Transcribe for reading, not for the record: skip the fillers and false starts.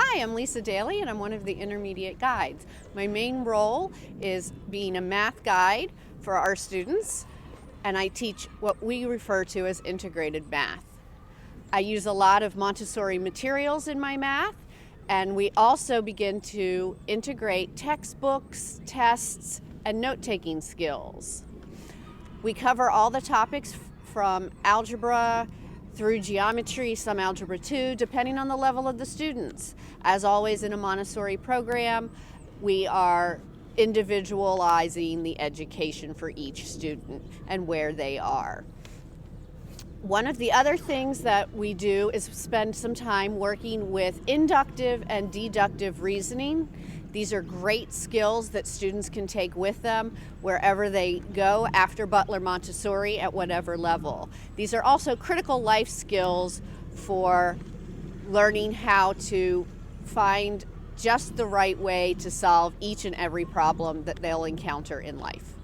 Hi, I'm Lisa Daly and I'm one of the intermediate guides. My main role is being a math guide for our students, and I teach what we refer to as integrated math. I use a lot of Montessori materials in my math, and we also begin to integrate textbooks, tests, and note-taking skills. We cover all the topics from algebra through geometry, some algebra 2, depending on the level of the students. As always in a Montessori program, we are individualizing the education for each student and where they are. One of the other things that we do is spend some time working with inductive and deductive reasoning. These are great skills that students can take with them wherever they go after Butler Montessori at whatever level. These are also critical life skills for learning how to find just the right way to solve each and every problem that they'll encounter in life.